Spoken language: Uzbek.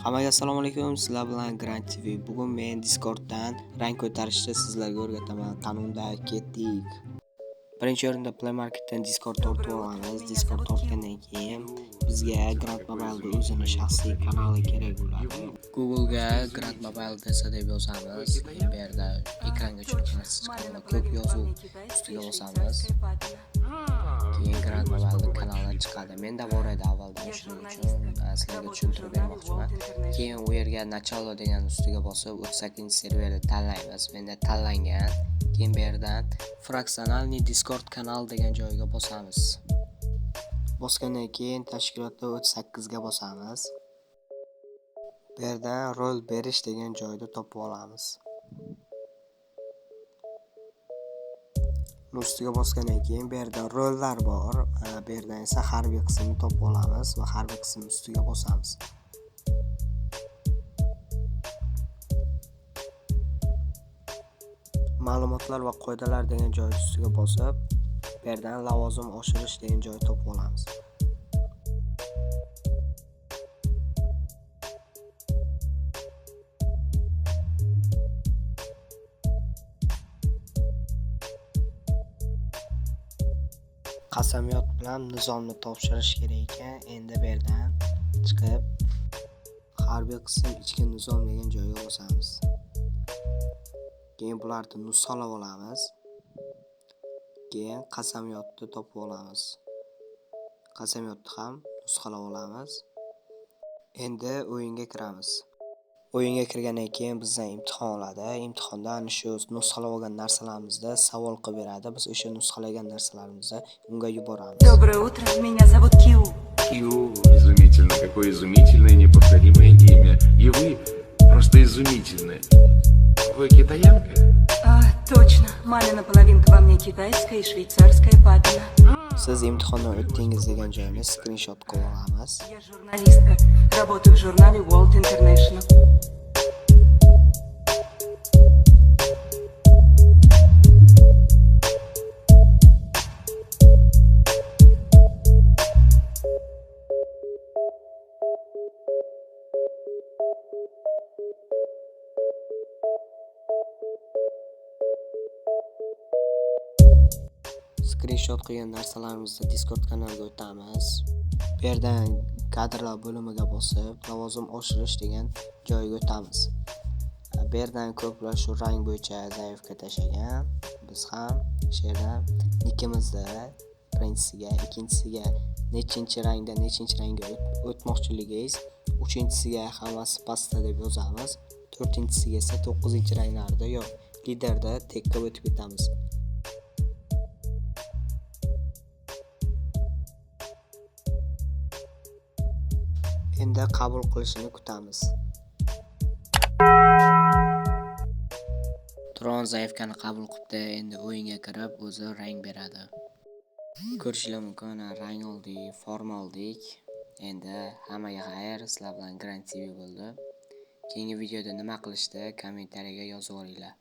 Hammaga assalomu alaykum. Sizlar bilan Grand TV. Bugun men Discorddan rang ko'tarishni sizlarga o'rgataman. Qanunda ketdik. Birinchi o'rinda Play Marketdan Discord tortib olamiz. Discord tortgandan keyin bizga Grand Mobile'da o'zining shaxsiy kanali kerak bo'ladi. Google'ga Grand Mobile desa deb yozamiz. Bu yerda ekranga tushgan chiqadi. Ko'k yozuv ustiga bosamiz. Keyin Grand Mobile kanali chiqadi. Menda bor edi avvaldan, shuning uchun sizlarga tushuntirib bermoqchiman. Keyin u yerga Nachalo degan ustiga bosib 38-serverni tanlaymiz. Menda tanlangan. Keyin bu yerdan Fractionalniy Discord kanal degan joyga bosamiz. Bosgandan keyin tashkilotda 38 ga bosamiz. Bu yerdan rol berish degan joyni topib olamiz. Ustiga bosgandan keyin bu yerda rollar bor. Bu yerdan esa harbiy qismni topib olamiz va harbiy qism ustiga bosamiz. Ma'lumotlar va qoidalar degan joy ustiga bosib, bu yerdan lavozim oshirish degan joy topib olamiz. Qasamyod bilan nizomni topshirish kerak ekan. Endi bu yerdan chiqib harbiy qism ichki nizom degan joyga bosamiz. Keyin bularni nusxalab olamiz. Keyin qasamyodni topib olamiz. Qasamyodni ham nusxalab olamiz. Endi o'yinga kiramiz. O'yinga kirgandan keyin bizdan imtihon oladi. Imtihonda ana shu nusxalab olgan narsalarimizda savol qilib beradi. Biz o'sha nusxalagan narsalarimizni unga yuboramiz. Доброе утро, меня зовут Кью. Кью, изумительно, какое изумительное неповторимое имя. И вы просто изумительны. Вы китаянка? Точно. Мамина половинка во мне китайская и швейцарская папина. Siz imtihondan o'tdingiz degan joyni skrinshot qilib olamiz. Я журналистка. Работаю в журнале World International. Screenshot qilgan narsalarimizni Discord kanaliga o'tamiz. Bu yerdan kadrlar bo'limiga bosib, lavozim oshirish degan joyga o'tamiz. Bu yerdan ko'plar shu rang bo'yicha zaifga tashlagan. Biz ham shu yerdan nickimizni birinchisiga, ikkinchisiga nechinchi rangdan nechinchi rangga o'tmoqchiligingiz, uchinchisiga hammasi pastda deb yozamiz. To'rtinchisiga esa 9-ranglarda yo'q, liderda tekka o'tib ketamiz. Endi qabul qilishini kutamiz. Turon zaifkani qabul qildi. Endi o'yinga kirib o'zi rang beradi. Ko'rishlar mumkin, rang oldik, forma oldik. Endi hammaga xayr, sizlar bilan Grand TV bo'ldi. Keyingi videoda nima qilishdi kommentariyaga yozib yuboringlar.